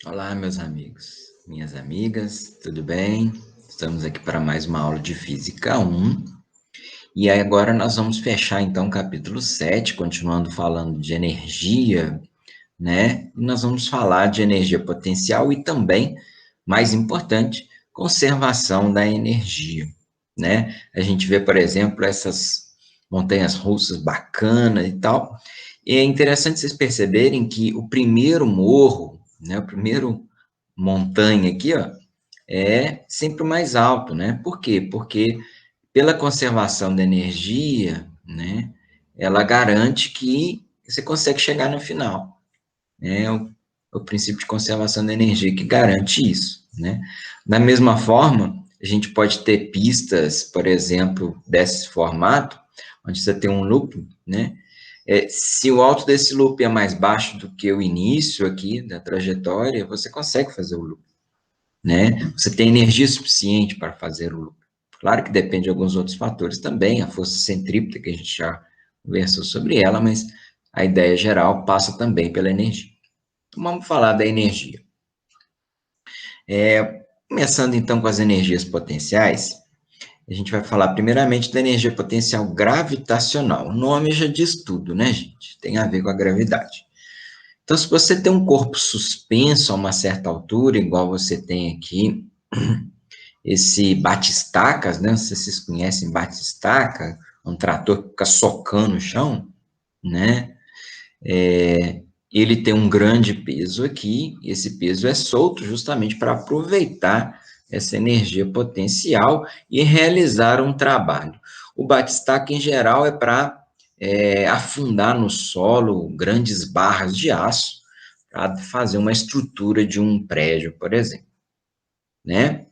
Olá, meus amigos, minhas amigas, tudo bem? Estamos aqui para mais uma aula de Física 1. E aí agora nós vamos fechar então o capítulo 7, continuando falando de energia, né? E nós vamos falar de energia potencial e também, mais importante, conservação da energia, né? A gente vê, por exemplo, essas montanhas russas bacanas e tal. E é interessante vocês perceberem que o primeiro morro, né, o primeiro montanha aqui, ó, é sempre o mais alto, né? Por quê? Porque pela conservação da energia, né, ela garante que você consegue chegar no final, né? É o princípio de conservação da energia que garante isso, né? Da mesma forma, a gente pode ter pistas, por exemplo, desse formato, onde você tem um loop, né? Se o alto desse loop é mais baixo do que o início aqui da trajetória, você consegue fazer o loop, né? Você tem energia suficiente para fazer o loop. Claro que depende de alguns outros fatores também, a força centrípeta, que a gente já conversou sobre ela, mas a ideia geral passa também pela energia. Então, vamos falar da energia. Começando então com as energias potenciais, a gente vai falar primeiramente da energia potencial gravitacional. O nome já diz tudo, né, gente? Tem a ver com a gravidade. Então, se você tem um corpo suspenso a uma certa altura, igual você tem aqui, esse bate-estacas, né? Não sei se vocês conhecem bate-estaca, um trator que fica socando o chão, né? Ele tem um grande peso aqui, e esse peso é solto justamente para aproveitar essa energia potencial e realizar um trabalho. O bate-estaca, em geral, é para afundar no solo grandes barras de aço para fazer uma estrutura de um prédio, por exemplo, né?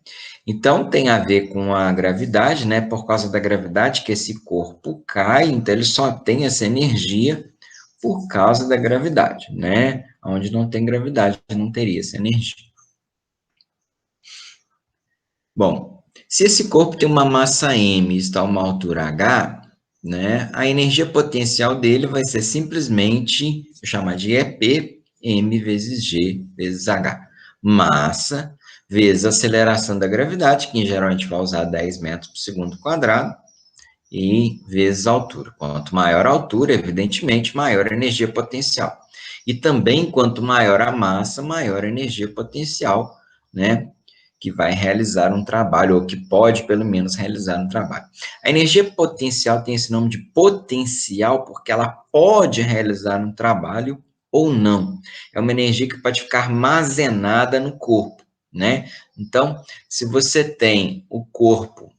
Então, tem a ver com a gravidade, né? Por causa da gravidade que esse corpo cai, então ele só tem essa energia por causa da gravidade, né? Onde não tem gravidade, não teria essa energia. Bom, se esse corpo tem uma massa m e está a uma altura h, né? A energia potencial dele vai ser simplesmente, vou chamar de EP, m vezes g vezes h. Massa vezes a aceleração da gravidade, que geralmente vai usar 10 metros por segundo quadrado, e vezes a altura. Quanto maior a altura, evidentemente, maior a energia potencial. E também, quanto maior a massa, maior a energia potencial, né? Que vai realizar um trabalho, ou que pode, pelo menos, realizar um trabalho. A energia potencial tem esse nome de potencial porque ela pode realizar um trabalho ou não. É uma energia que pode ficar armazenada no corpo, né? Então, se você tem o corpo,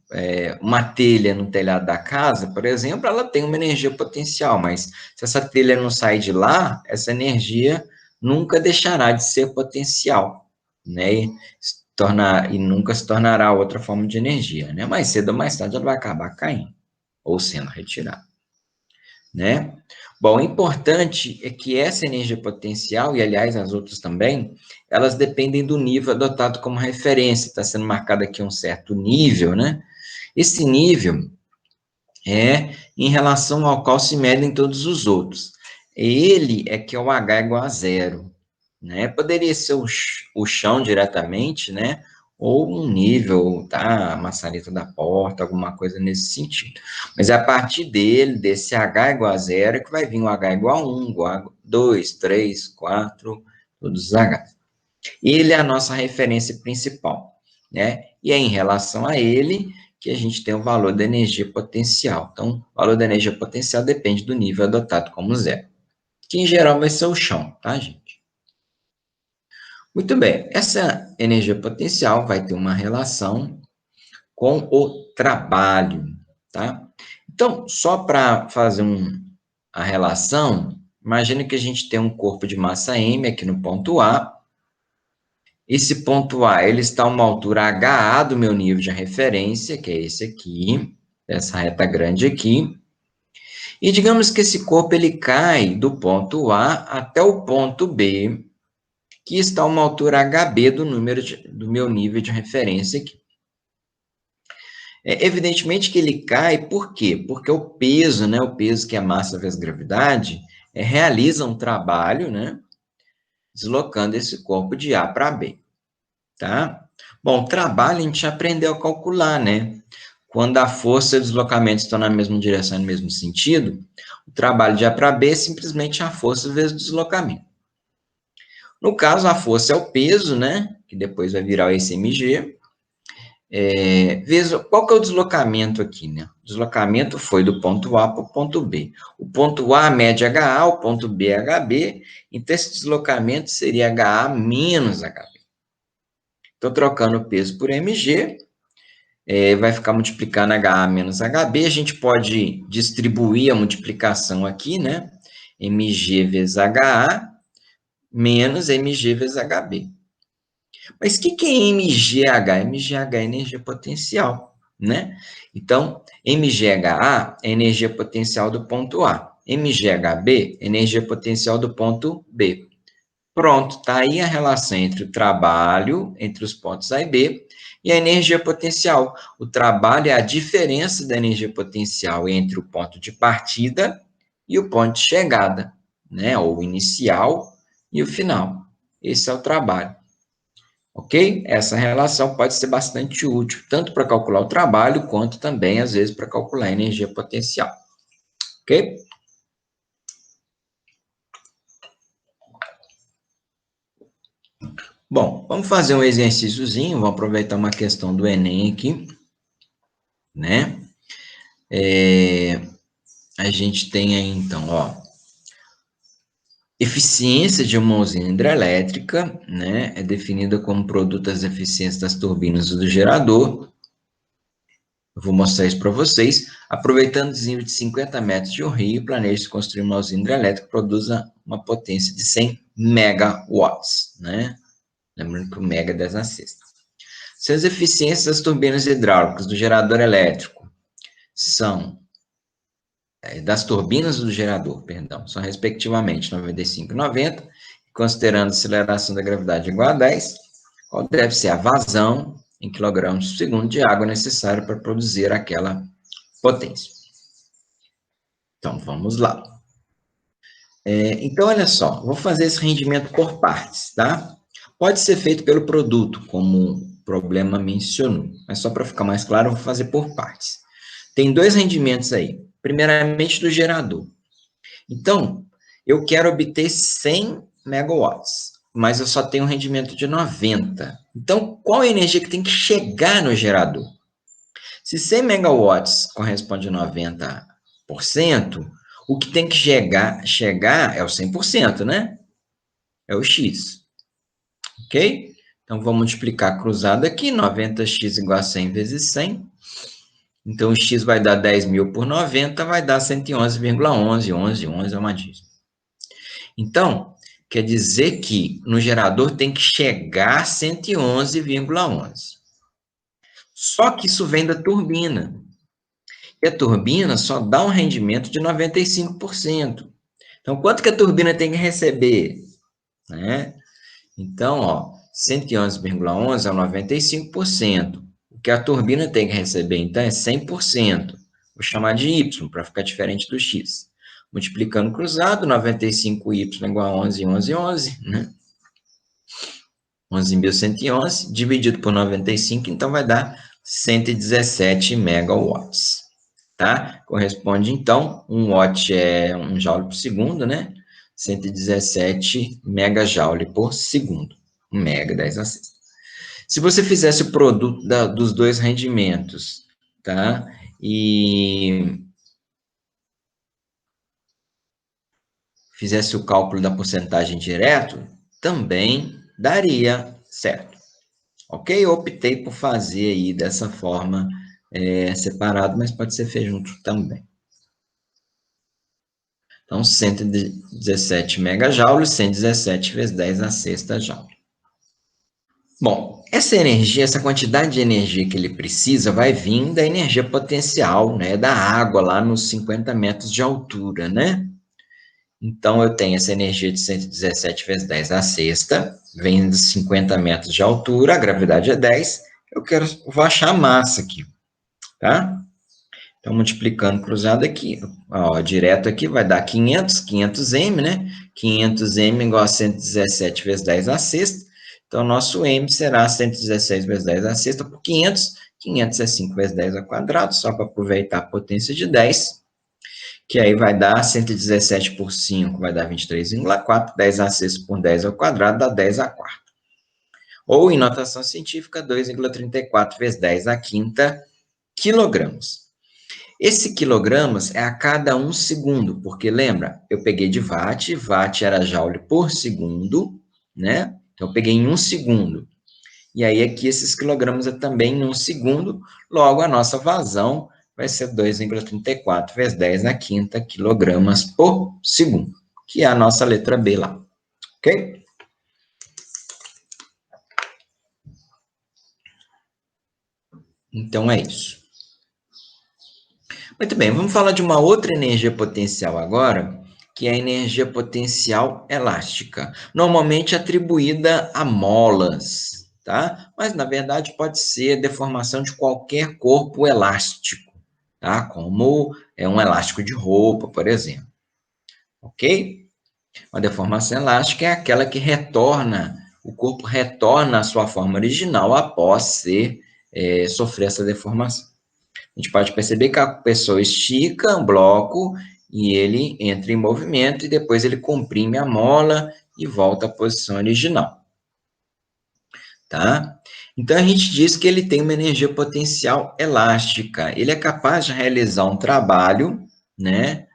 uma telha no telhado da casa, por exemplo, ela tem uma energia potencial, mas se essa telha não sair de lá, essa energia nunca deixará de ser potencial, né? E nunca se tornará outra forma de energia, né? Mais cedo ou mais tarde ela vai acabar caindo ou sendo retirada, né? Bom, o importante é que essa energia potencial, e aliás as outras também, elas dependem do nível adotado como referência. Está sendo marcado aqui um certo nível, né? Esse nível é em relação ao qual se medem todos os outros. Ele é que é o H igual a zero, né? Poderia ser o chão diretamente, né? Ou um nível, tá? A maçaneta da porta, alguma coisa nesse sentido. Mas a partir dele, desse H igual a zero, que vai vir o H igual a 1, igual a 2, 3, 4, todos os H. Ele é a nossa referência principal, né? E é em relação a ele que a gente tem o valor da energia potencial. Então, o valor da energia potencial depende do nível adotado como zero, que em geral vai ser o chão, tá, gente? Muito bem, essa energia potencial vai ter uma relação com o trabalho, tá? Então, só para fazer a relação, imagine que a gente tem um corpo de massa m aqui no ponto A. Esse ponto A, ele está a uma altura HA do meu nível de referência, que é esse aqui, essa reta grande aqui. E digamos que esse corpo ele cai do ponto A até o ponto B, que está a uma altura HB do meu nível de referência aqui. Evidentemente que ele cai, por quê? Porque o peso, né, o peso que é massa vezes gravidade, realiza um trabalho, né, deslocando esse corpo de A para B, tá? Bom, trabalho a gente já aprendeu a calcular, né? Quando a força e o deslocamento estão na mesma direção, no mesmo sentido, o trabalho de A para B é simplesmente a força vezes o deslocamento. No caso, a força é o peso, né? Que depois vai virar o SMG. Veja, qual que é o deslocamento aqui, né? O deslocamento foi do ponto A para o ponto B. O ponto A mede HA, o ponto B é HB, então esse deslocamento seria HA menos HB. Então, trocando o peso por mg, vai ficar multiplicando HA menos HB, a gente pode distribuir a multiplicação aqui, né? mg vezes HA menos mg vezes HB. Mas o que é MGH? MGH é energia potencial, né? Então, MGHA é energia potencial do ponto A. MGHB é energia potencial do ponto B. Pronto, está aí a relação entre o trabalho, entre os pontos A e B, e a energia potencial. O trabalho é a diferença da energia potencial entre o ponto de partida e o ponto de chegada, né? Ou o inicial e o final. Esse é o trabalho. Ok? Essa relação pode ser bastante útil, tanto para calcular o trabalho, quanto também, às vezes, para calcular a energia potencial. Ok? Bom, vamos fazer um exercíciozinho, vamos aproveitar uma questão do Enem aqui, né? A gente tem aí, então, ó, eficiência de uma usina hidrelétrica, né? É definida como produto das eficiências das turbinas do gerador. Eu vou mostrar isso para vocês. Aproveitando o desnível de 50 metros de um rio, planeja-se construir uma usina hidrelétrica que produza uma potência de 100 megawatts, né? Lembrando que o mega é 10 na sexta. Se as eficiências das turbinas hidráulicas do gerador elétrico são, das turbinas do gerador, perdão, são respectivamente 95 e 90, considerando a aceleração da gravidade igual a 10, qual deve ser a vazão em quilogramas por segundo de água necessária para produzir aquela potência. Então, vamos lá. Então, olha só, vou fazer esse rendimento por partes, tá? Pode ser feito pelo produto, como o problema mencionou, mas só para ficar mais claro, eu vou fazer por partes. Tem dois rendimentos aí. Primeiramente, do gerador. Então, eu quero obter 100 megawatts, mas eu só tenho um rendimento de 90. Então, qual a energia que tem que chegar no gerador? Se 100 megawatts corresponde a 90%, o que tem que chegar é o 100%, né? É o X. Ok? Então, vou multiplicar cruzado aqui, 90x igual a 100 vezes 100. Então, o x vai dar 10.000 por 90, vai dar 111,11. 11 é uma dízima. Então, quer dizer que no gerador tem que chegar 111,11. Só que isso vem da turbina. E a turbina só dá um rendimento de 95%. Então, quanto que a turbina tem que receber? Né? Então, ó, 111,11 é 95%. O que a turbina tem que receber, então, é 100%. Vou chamar de Y, para ficar diferente do X. Multiplicando cruzado, 95Y igual a 11, 11, 11, né? 11.111, dividido por 95, então vai dar 117 megawatts, tá? Corresponde, então, 1 watt é 1 joule por segundo, né? 117 megajoule por segundo. 1 mega, 10 a 6. Se você fizesse o produto dos dois rendimentos, tá? E fizesse o cálculo da porcentagem direto, também daria certo. Ok? Eu optei por fazer aí dessa forma separado, mas pode ser feito junto também. Então, 117 megajoules, 117 vezes 10 a sexta joule. Bom, essa energia, essa quantidade de energia que ele precisa vai vir da energia potencial, né, da água lá nos 50 metros de altura, né? Então, eu tenho essa energia de 117 vezes 10 a sexta, vem dos 50 metros de altura, a gravidade é 10, vou achar a massa aqui, tá? Então, multiplicando cruzado aqui, ó, direto aqui vai dar 500, 500m, né? 500m igual a 117 vezes 10 à sexta. Então, nosso m será 116 vezes 10 à sexta por 500. 500 é 5 vezes 10 ao quadrado, só para aproveitar a potência de 10. Que aí vai dar 117 por 5, vai dar 23,4. 10 à sexta por 10 ao quadrado dá 10 à quarta. Ou, em notação científica, 2,34 vezes 10 à quinta quilogramas. Esse quilogramas é a cada 1 segundo, porque lembra, eu peguei de watt, watt era joule por segundo, né? Então, eu peguei em 1 segundo. E aí, aqui, esses quilogramas é também em 1 segundo, logo, a nossa vazão vai ser 2,34 vezes 10 na quinta quilogramas por segundo, que é a nossa letra B lá, ok? Então, é isso. Muito bem, vamos falar de uma outra energia potencial agora, que é a energia potencial elástica, normalmente atribuída a molas, tá? Mas, na verdade, pode ser deformação de qualquer corpo elástico, tá? Como um elástico de roupa, por exemplo, ok? Uma deformação elástica é aquela que o corpo retorna à sua forma original após sofrer essa deformação. A gente pode perceber que a pessoa estica um bloco e ele entra em movimento e depois ele comprime a mola e volta à posição original, tá? Então, a gente diz que ele tem uma energia potencial elástica. Ele é capaz de realizar um trabalho, né?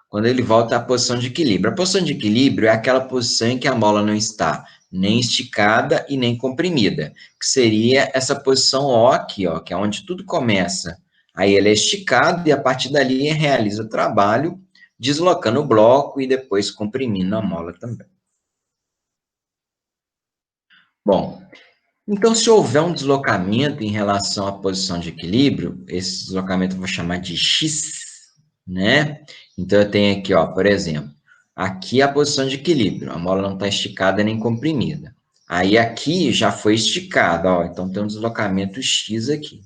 Quando ele volta à posição de equilíbrio. A posição de equilíbrio é aquela posição em que a mola não está nem esticada e nem comprimida, que seria essa posição O aqui, ó, que é onde tudo começa. Aí ele é esticado e a partir dali realiza o trabalho, deslocando o bloco e depois comprimindo a mola também. Bom, então se houver um deslocamento em relação à posição de equilíbrio, esse deslocamento eu vou chamar de X, né? Então, eu tenho aqui, ó, por exemplo, aqui a posição de equilíbrio, a mola não está esticada nem comprimida. Aí, aqui já foi esticada, ó, então tem um deslocamento X aqui.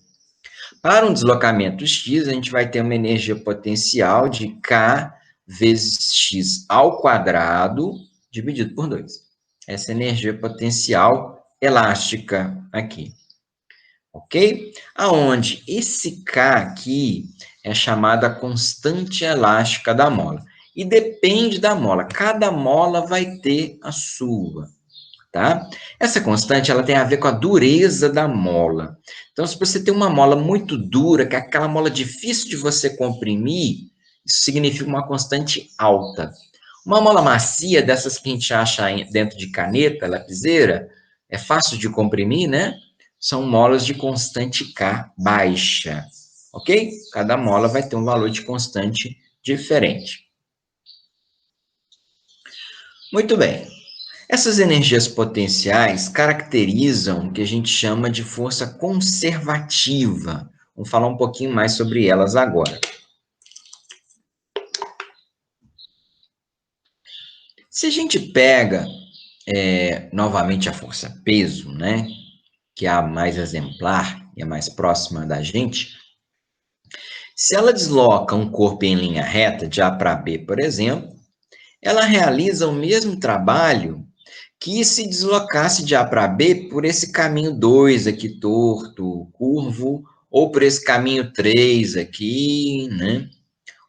Para um deslocamento X, a gente vai ter uma energia potencial de K vezes X ao quadrado, dividido por 2. Essa energia potencial elástica aqui, ok? Aonde esse K aqui é chamada constante elástica da mola. E depende da mola. Cada mola vai ter a sua, tá? Essa constante, ela tem a ver com a dureza da mola. Então, se você tem uma mola muito dura, que é aquela mola difícil de você comprimir, isso significa uma constante alta. Uma mola macia, dessas que a gente acha dentro de caneta, lapiseira, é fácil de comprimir, né? São molas de constante K baixa, ok? Cada mola vai ter um valor de constante diferente. Muito bem. Essas energias potenciais caracterizam o que a gente chama de força conservativa. Vamos falar um pouquinho mais sobre elas agora. Se a gente pega novamente a força peso, né, que é a mais exemplar e a mais próxima da gente, se ela desloca um corpo em linha reta, de A para B, por exemplo, ela realiza o mesmo trabalho que se deslocasse de A para B por esse caminho 2 aqui torto, curvo, ou por esse caminho 3 aqui, né?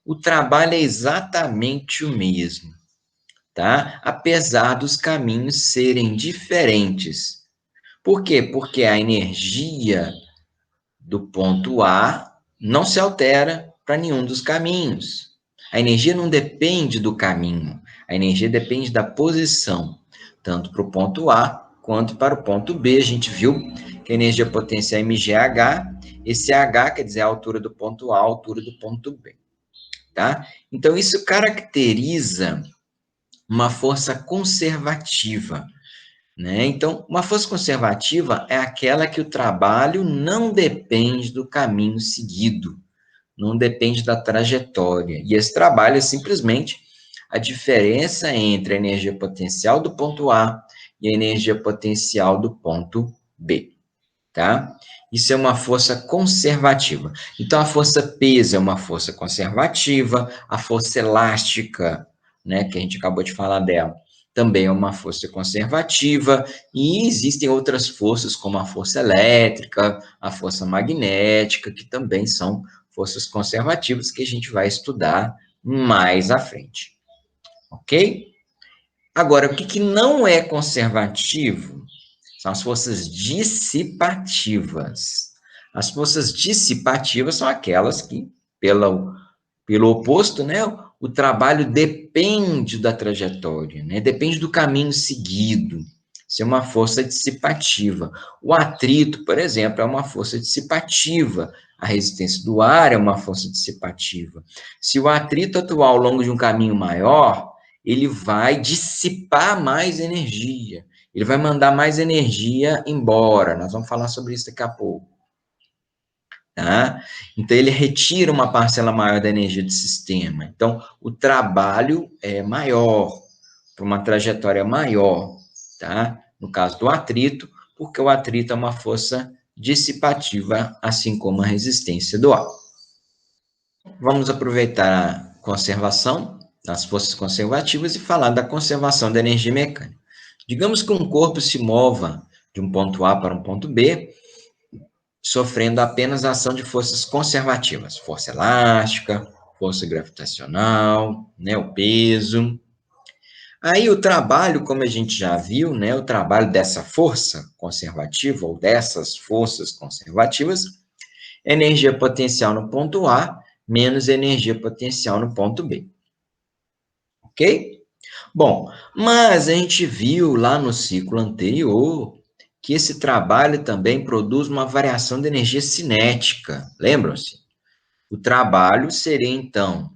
O trabalho é exatamente o mesmo, tá? Apesar dos caminhos serem diferentes. Por quê? Porque a energia do ponto A não se altera para nenhum dos caminhos. A energia não depende do caminho, a energia depende da posição, tanto para o ponto A quanto para o ponto B. A gente viu que a energia potencial mgh, esse H quer dizer a altura do ponto A, a altura do ponto B, tá? Então, isso caracteriza uma força conservativa, né? Então, uma força conservativa é aquela que o trabalho não depende do caminho seguido, não depende da trajetória. E esse trabalho é simplesmente a diferença entre a energia potencial do ponto A e a energia potencial do ponto B. tá? Isso é uma força conservativa. Então, a força peso é uma força conservativa, a força elástica, né, que a gente acabou de falar dela, também é uma força conservativa, e existem outras forças, como a força elétrica, a força magnética, que também são forças conservativas que a gente vai estudar mais à frente, ok? Agora, o que não é conservativo são as forças dissipativas. As forças dissipativas são aquelas que, pelo oposto, né, o trabalho depende da trajetória, né, depende do caminho seguido. Isso é uma força dissipativa. O atrito, por exemplo, é uma força dissipativa. A resistência do ar é uma força dissipativa. Se o atrito atuar ao longo de um caminho maior, ele vai dissipar mais energia. Ele vai mandar mais energia embora. Nós vamos falar sobre isso daqui a pouco. Tá? Então, ele retira uma parcela maior da energia do sistema. Então, o trabalho é maior, para uma trajetória maior, tá? No caso do atrito, porque o atrito é uma força dissipativa, assim como a resistência do ar. Vamos aproveitar a conservação, das forças conservativas, e falar da conservação da energia mecânica. Digamos que um corpo se mova de um ponto A para um ponto B, sofrendo apenas a ação de forças conservativas, força elástica, força gravitacional, né, o peso. Aí o trabalho, como a gente já viu, né, o trabalho dessa força conservativa, ou dessas forças conservativas, é energia potencial no ponto A, menos energia potencial no ponto B. Ok? Bom, mas a gente viu lá no ciclo anterior que esse trabalho também produz uma variação de energia cinética. Lembram-se? O trabalho seria, então,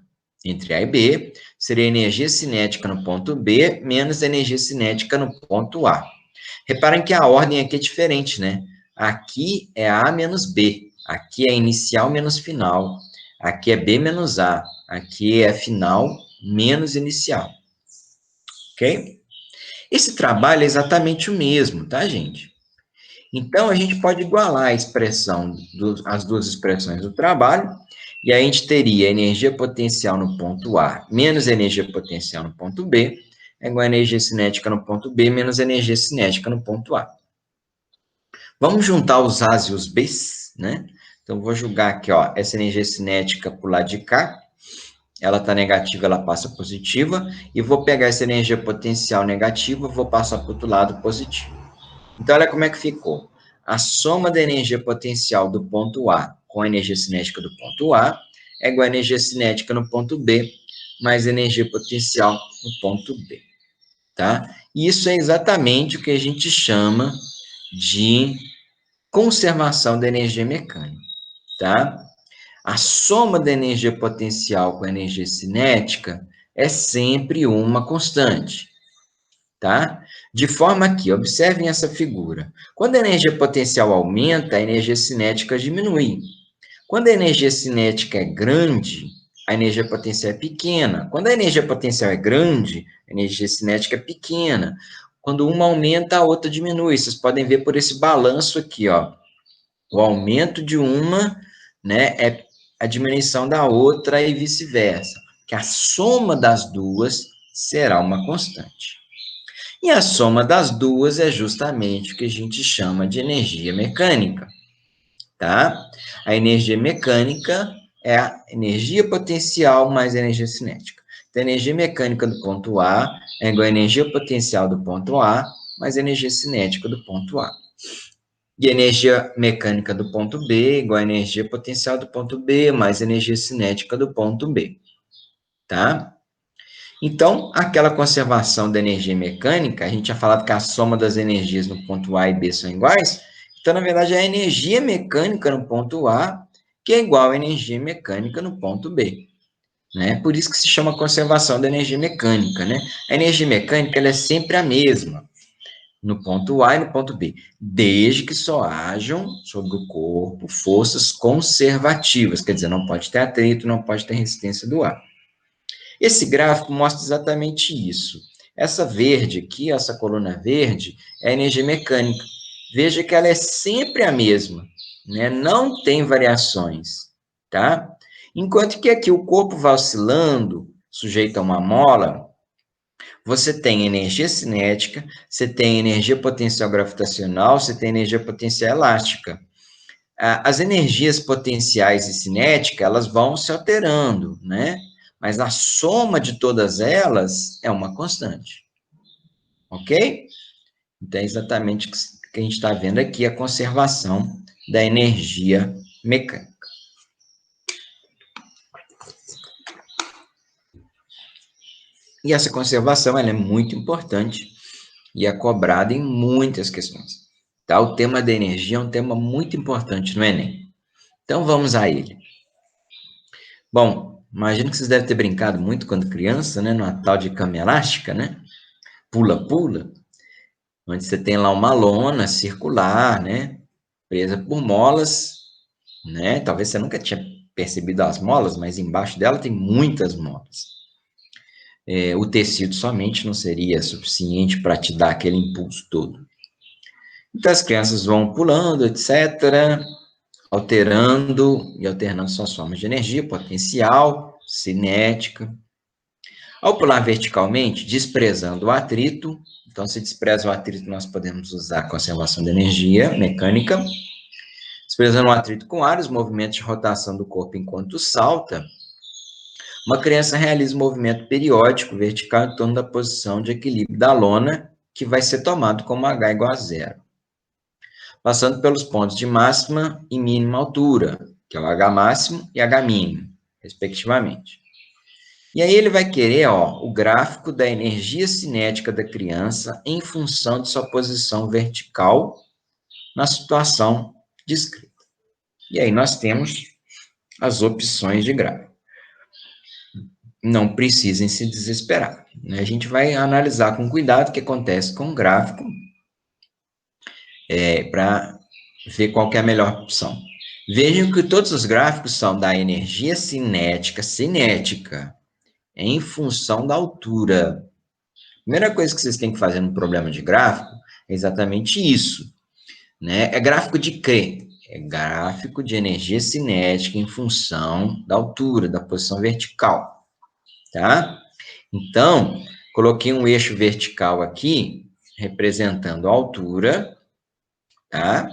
entre A e B, seria energia cinética no ponto B, menos energia cinética no ponto A. Reparem que a ordem aqui é diferente, né? Aqui é A menos B, aqui é inicial menos final, aqui é B menos A, aqui é final menos inicial. Ok? Esse trabalho é exatamente o mesmo, tá, gente? Então, a gente pode igualar a expressão, as duas expressões do trabalho, e aí a gente teria energia potencial no ponto A menos energia potencial no ponto B, é igual a energia cinética no ponto B menos energia cinética no ponto A. Vamos juntar os A's e os B's, né? Então, vou jogar aqui, ó, essa energia cinética para o lado de cá, ela está negativa, ela passa positiva, e vou pegar essa energia potencial negativa, vou passar para o outro lado positivo. Então, olha como é que ficou. A soma da energia potencial do ponto A com a energia cinética do ponto A é igual a energia cinética no ponto B, mais energia potencial no ponto B, tá? E isso é exatamente o que a gente chama de conservação da energia mecânica, tá? A soma da energia potencial com a energia cinética é sempre uma constante, tá? De forma que, observem essa figura. Quando a energia potencial aumenta, a energia cinética diminui. Quando a energia cinética é grande, a energia potencial é pequena. Quando a energia potencial é grande, a energia cinética é pequena. Quando uma aumenta, a outra diminui. Vocês podem ver por esse balanço aqui, ó. O aumento de uma, né, é a diminuição da outra e vice-versa. Que a soma das duas será uma constante. E a soma das duas é justamente o que a gente chama de energia mecânica, tá? A energia mecânica é a energia potencial mais energia cinética. Então, a energia mecânica do ponto A é igual a energia potencial do ponto A mais energia cinética do ponto A. E a energia mecânica do ponto B é igual a energia potencial do ponto B mais energia cinética do ponto B, tá? Então, aquela conservação da energia mecânica, a gente tinha falado que a soma das energias no ponto A e B são iguais, então, na verdade, é a energia mecânica no ponto A que é igual à energia mecânica no ponto B, né? Por isso que se chama conservação da energia mecânica, né? A energia mecânica, ela é sempre a mesma no ponto A e no ponto B, desde que só hajam sobre o corpo forças conservativas, quer dizer, não pode ter atrito, não pode ter resistência do ar. Esse gráfico mostra exatamente isso. Essa verde aqui, essa coluna verde, é a energia mecânica. veja que ela é sempre a mesma, né? Não tem variações, tá? Enquanto que aqui o corpo vai oscilando, sujeito a uma mola, você tem energia cinética, você tem energia potencial gravitacional, você tem energia potencial elástica. As energias potenciais e cinéticas, elas vão se alterando, né? Mas a soma de todas elas é uma constante, ok? Então, é exatamente o que a gente está vendo aqui, a conservação da energia mecânica. E essa conservação, ela é muito importante e é cobrada em muitas questões. Tá? O tema da energia é um tema muito importante no Enem. Então, vamos a ele. Bom, imagino que vocês devem ter brincado muito quando criança, né? Numa tal de cama elástica, né? Pula-pula, onde você tem lá uma lona circular, né? Presa por molas, né? Talvez você nunca tinha percebido as molas, mas embaixo dela tem muitas molas. O tecido somente não seria suficiente para te dar aquele impulso todo. Então, as crianças vão pulando, etc., alterando e alternando suas formas de energia, potencial, cinética. Ao pular verticalmente, desprezando o atrito, então, se despreza o atrito, nós podemos usar a conservação de energia mecânica. Desprezando o atrito com ar, os movimentos de rotação do corpo enquanto salta, uma criança realiza um movimento periódico vertical em torno da posição de equilíbrio da lona, que vai ser tomado como h igual a zero, passando pelos pontos de máxima e mínima altura, que é o h máximo e h mínimo, respectivamente. E aí ele vai querer, o gráfico da energia cinética da criança em função de sua posição vertical na situação descrita. E aí nós temos as opções de gráfico. Não precisem se desesperar, né? A gente vai analisar com cuidado o que acontece com o gráfico para ver qual que é a melhor opção. Vejam que todos os gráficos são da energia cinética, em função da altura. A primeira coisa que vocês têm que fazer no problema de gráfico é exatamente isso, né? É gráfico de quê? É gráfico de energia cinética em função da altura, da posição vertical, tá? Então, coloquei um eixo vertical aqui, representando a altura, tá?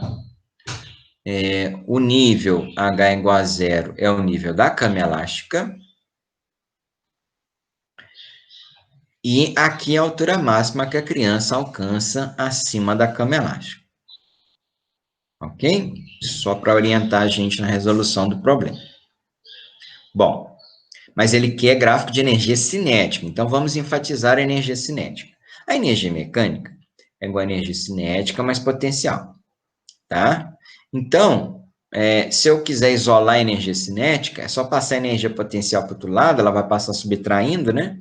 O nível H igual a zero é o nível da cama elástica. E aqui é a altura máxima que a criança alcança acima da cama elástica. Ok? Só para orientar a gente na resolução do problema. Bom, mas ele quer gráfico de energia cinética, então vamos enfatizar a energia cinética. A energia mecânica é igual a energia cinética mais potencial, tá? Então, se eu quiser isolar a energia cinética, é só passar a energia potencial para o outro lado, ela vai passar subtraindo, né?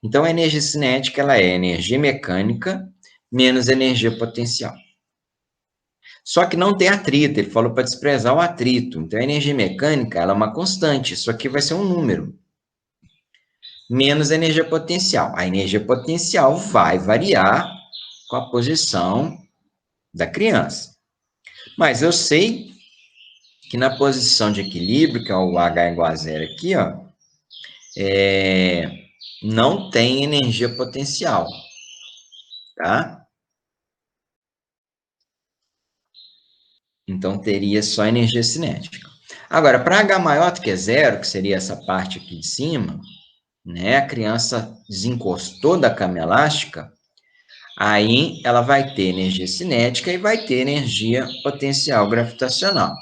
Então, a energia cinética, ela é energia mecânica menos energia potencial. Só que não tem atrito, ele falou para desprezar o atrito. Então, a energia mecânica, ela é uma constante, isso aqui vai ser um número. Menos a energia potencial. A energia potencial vai variar com a posição da criança. Mas eu sei que na posição de equilíbrio, que é o H igual a zero aqui, não tem energia potencial, tá? Então, teria só energia cinética. Agora, para H maior do que zero, que seria essa parte aqui de cima, né? A criança desencostou da cama elástica, aí ela vai ter energia cinética e vai ter energia potencial gravitacional.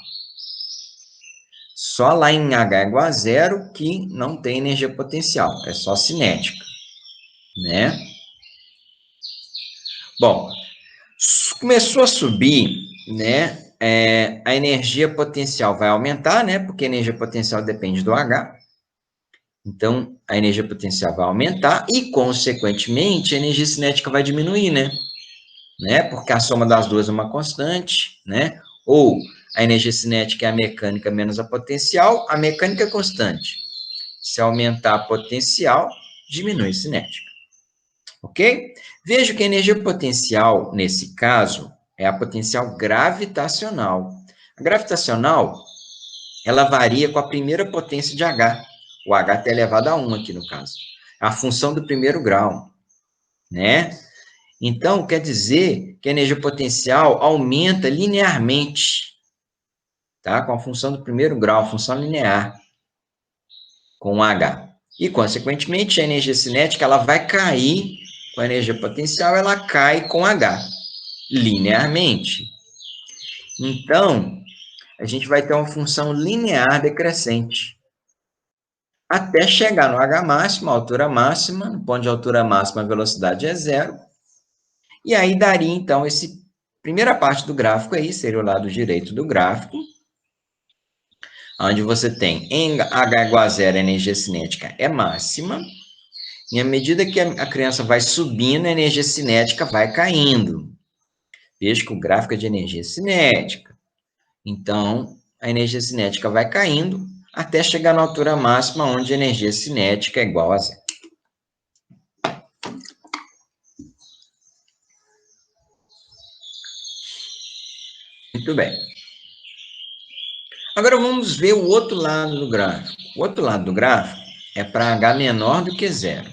Só lá em H igual a zero que não tem energia potencial, é só cinética, né? Bom, começou a subir, né? A energia potencial vai aumentar, né? Porque a energia potencial depende do H. Então, a energia potencial vai aumentar e, consequentemente, a energia cinética vai diminuir, né? Porque a soma das duas é uma constante, né? Ou a energia cinética é a mecânica menos a potencial, a mecânica é constante. Se aumentar a potencial, diminui a cinética. Ok? Veja que a energia potencial, nesse caso, É a potencial gravitacional. A gravitacional, ela varia com a primeira potência de H. O H está elevado a 1 aqui, no caso. A função do primeiro grau, né? Então, quer dizer que a energia potencial aumenta linearmente, tá? Com a função do primeiro grau, a função linear, com o H. E, consequentemente, a energia cinética, ela vai cair com a energia potencial, ela cai com H, linearmente. Então, a gente vai ter uma função linear decrescente, até chegar no H máximo, a altura máxima, no ponto de altura máxima a velocidade é zero, e aí daria, então, primeira parte do gráfico aí, seria o lado direito do gráfico, onde você tem em H igual a zero, a energia cinética é máxima, e à medida que a criança vai subindo, a energia cinética vai caindo. Veja que o gráfico é de energia cinética. Então, a energia cinética vai caindo até chegar na altura máxima, onde a energia cinética é igual a zero. Muito bem. Agora vamos ver o outro lado do gráfico. O outro lado do gráfico é para H menor do que zero.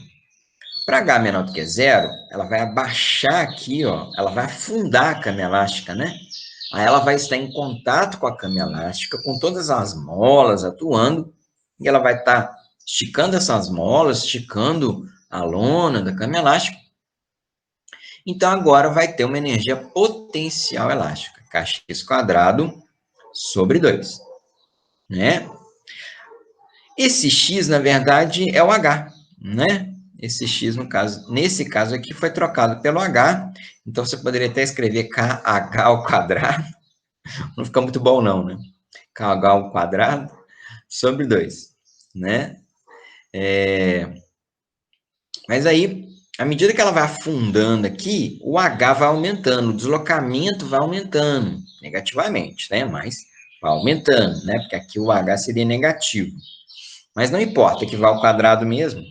Para H menor do que zero, ela vai abaixar aqui, ó, ela vai afundar a cama elástica, né? Aí ela vai estar em contato com a cama elástica, com todas as molas atuando, e ela vai estar esticando essas molas, esticando a lona da cama elástica. Então, agora vai ter uma energia potencial elástica, kx quadrado sobre 2, né? Esse x, na verdade, é o h, né? Esse x, no caso, nesse caso aqui, foi trocado pelo h, então você poderia até escrever kh ao quadrado, não fica muito bom não, né? kh ao quadrado sobre 2, né? Mas aí, à medida que ela vai afundando aqui, o h vai aumentando, o deslocamento vai aumentando, negativamente, né? Mas vai aumentando, né? Porque aqui o h seria negativo. Mas não importa, que vai ao quadrado mesmo.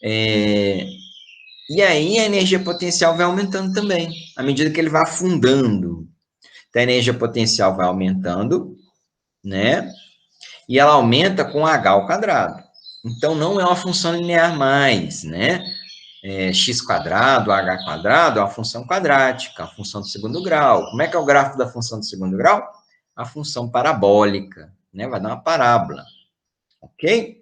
E aí a energia potencial vai aumentando também, à medida que ele vai afundando. Então, a energia potencial vai aumentando, né? E ela aumenta com h ao quadrado. Então, não é uma função linear mais, né? X quadrado, h quadrado, é uma função quadrática, a função do segundo grau. Como é que é o gráfico da função do segundo grau? A função parabólica, né? Vai dar uma parábola, ok?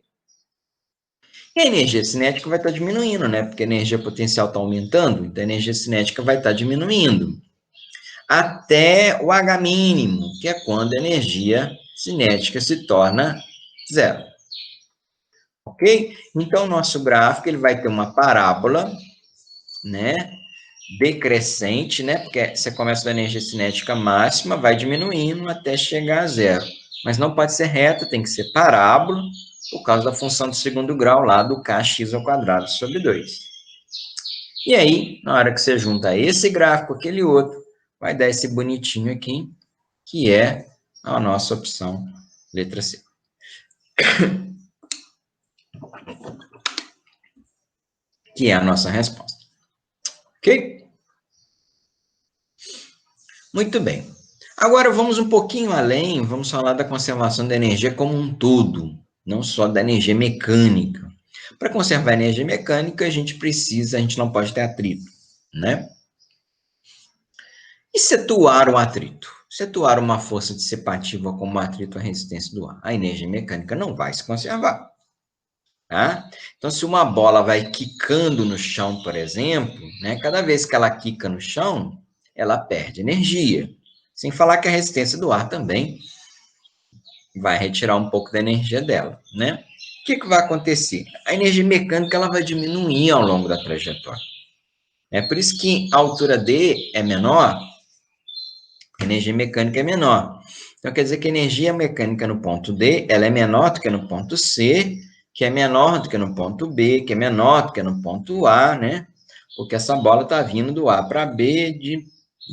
E a energia cinética vai estar diminuindo, né? Porque a energia potencial está aumentando, então a energia cinética vai estar diminuindo. Até o H mínimo, que é quando a energia cinética se torna zero. Ok? Então, o nosso gráfico ele vai ter uma parábola, né? Decrescente, né? Porque você começa da energia cinética máxima, vai diminuindo até chegar a zero. Mas não pode ser reta, tem que ser parábola, por causa da função do segundo grau lá do kx ao quadrado sobre 2. E aí, na hora que você junta esse gráfico com aquele outro, vai dar esse bonitinho aqui, que é a nossa opção, letra C. Que é a nossa resposta. Ok? Muito bem. Agora vamos um pouquinho além, vamos falar da conservação da energia como um todo, não só da energia mecânica. Para conservar a energia mecânica, a gente não pode ter atrito, né? E se atuar um atrito? Se atuar uma força dissipativa como o atrito à resistência do ar, a energia mecânica não vai se conservar. Tá? Então, se uma bola vai quicando no chão, por exemplo, né, cada vez que ela quica no chão, ela perde energia. Sem falar que a resistência do ar também vai retirar um pouco da energia dela, né? O que vai acontecer? A energia mecânica ela vai diminuir ao longo da trajetória. É por isso que a altura D é menor, a energia mecânica é menor. Então, quer dizer que a energia mecânica no ponto D, ela é menor do que no ponto C, que é menor do que no ponto B, que é menor do que no ponto A, né? Porque essa bola está vindo do A para B,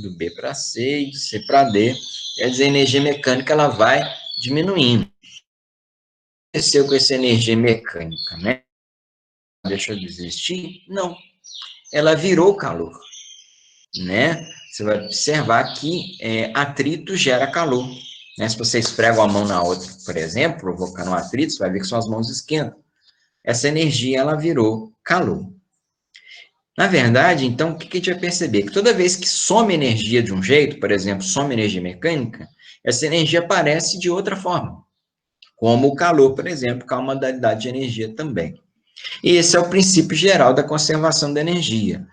do B para C e do C para D. Quer dizer, a energia mecânica ela vai diminuindo. O que aconteceu com essa energia mecânica, né? Deixou de existir? Não. Ela virou calor, né? você vai observar que atrito gera calor. Né? Se você esfrega uma mão na outra, por exemplo, provocando um atrito, você vai ver que suas mãos esquentam. Essa energia, ela virou calor. Na verdade, então, o que a gente vai perceber? Que toda vez que some energia de um jeito, por exemplo, some energia mecânica, essa energia aparece de outra forma, como o calor, por exemplo, que é uma modalidade de energia também. E esse é o princípio geral da conservação da energia,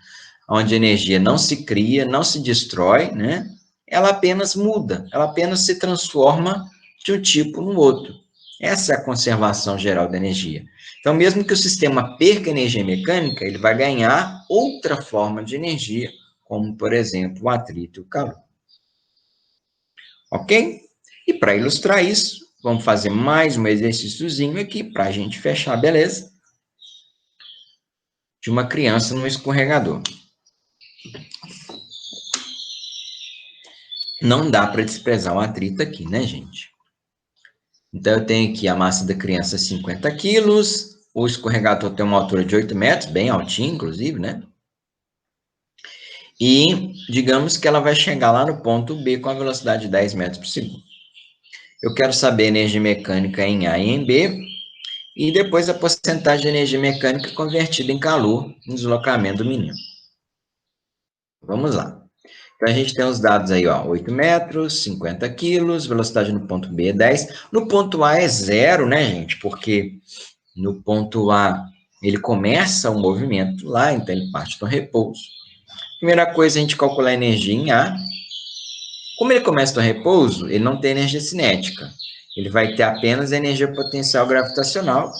onde a energia não se cria, não se destrói, né? Ela apenas muda, ela apenas se transforma de um tipo no outro. Essa é a conservação geral da energia. Então, mesmo que o sistema perca energia mecânica, ele vai ganhar outra forma de energia, como, por exemplo, o atrito e o calor. Ok? E para ilustrar isso, vamos fazer mais um exercíciozinho aqui para a gente fechar, beleza? De uma criança no escorregador. Não dá para desprezar o atrito aqui, né, gente? Então, eu tenho aqui a massa da criança 50 quilos, o escorregador tem uma altura de 8 metros, bem altinho, inclusive, né? E digamos que ela vai chegar lá no ponto B com a velocidade de 10 metros por segundo. Eu quero saber a energia mecânica em A e em B, e depois a porcentagem de energia mecânica convertida em calor no deslocamento do menino. Vamos lá. Então, a gente tem os dados aí, ó, 8 metros, 50 quilos, velocidade no ponto B é 10. No ponto A é 0, né, gente? Porque no ponto A ele começa o movimento lá, então ele parte do repouso. Primeira coisa, a gente calcular a energia em A. Como ele começa do repouso, ele não tem energia cinética. Ele vai ter apenas a energia potencial gravitacional,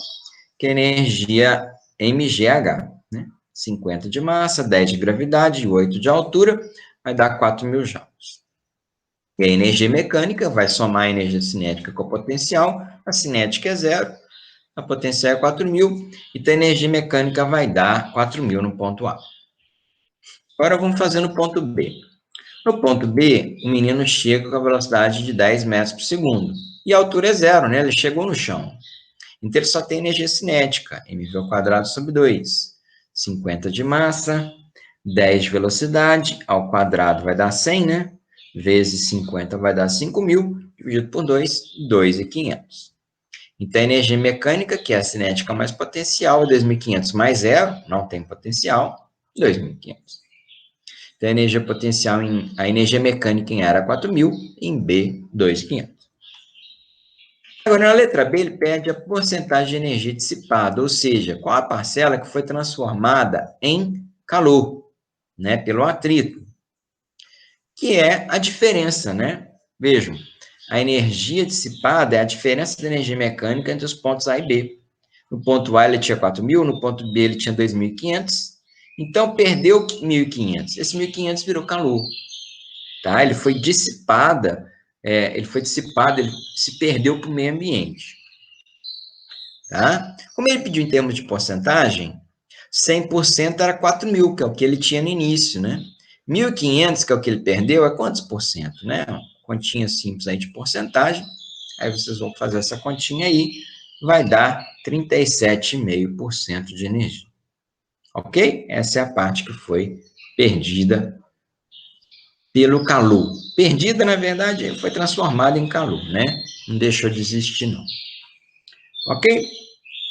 que é a energia mgh, né? 50 de massa, 10 de gravidade e 8 de altura, vai dar 4.000 joules. E a energia mecânica vai somar a energia cinética com a potencial, a cinética é 0, a potencial é 4.000, então a energia mecânica vai dar 4.000 no ponto A. Agora vamos fazer no ponto B. No ponto B, o menino chega com a velocidade de 10 metros por segundo, e a altura é 0, né? Ele chegou no chão. Então ele só tem energia cinética, mv ao quadrado sobre 2. 50 de massa, 10 de velocidade, ao quadrado vai dar 100, né? Vezes 50 vai dar 5.000, dividido por 2, 2.500. Então, a energia mecânica, que é a cinética mais potencial, é 2.500 mais 0, não tem potencial, 2.500. Então, a energia mecânica em A era 4.000, em B, 2.500. Agora, na letra B, ele pede a porcentagem de energia dissipada, ou seja, qual a parcela que foi transformada em calor, né, pelo atrito, que é a diferença, né? Vejam, a energia dissipada é a diferença da energia mecânica entre os pontos A e B. No ponto A ele tinha 4.000, no ponto B ele tinha 2.500, então perdeu 1.500. Esse 1.500 virou calor, tá? Ele foi dissipado, ele se perdeu para o meio ambiente, tá? Como ele pediu em termos de porcentagem, 100% era 4.000, que é o que ele tinha no início, né? 1.500, que é o que ele perdeu, é quantos por cento, né? Continha simples aí de porcentagem, aí vocês vão fazer essa continha aí, vai dar 37,5% de energia. Ok? Essa é a parte que foi perdida pelo calor. Perdida, na verdade, foi transformada em calor, né? Não deixou de existir, não. Ok?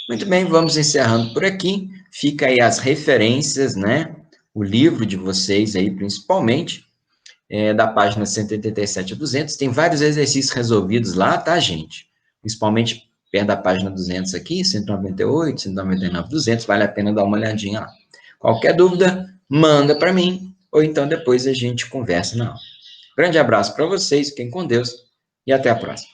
Muito bem, vamos encerrando por aqui. Fica aí as referências, né? O livro de vocês aí, principalmente, da página 187 a 200. Tem vários exercícios resolvidos lá, tá, gente? Principalmente perto da página 200 aqui, 198, 199, 200. Vale a pena dar uma olhadinha lá. Qualquer dúvida, manda para mim, ou então depois a gente conversa na aula. Grande abraço para vocês, fiquem com Deus e até a próxima.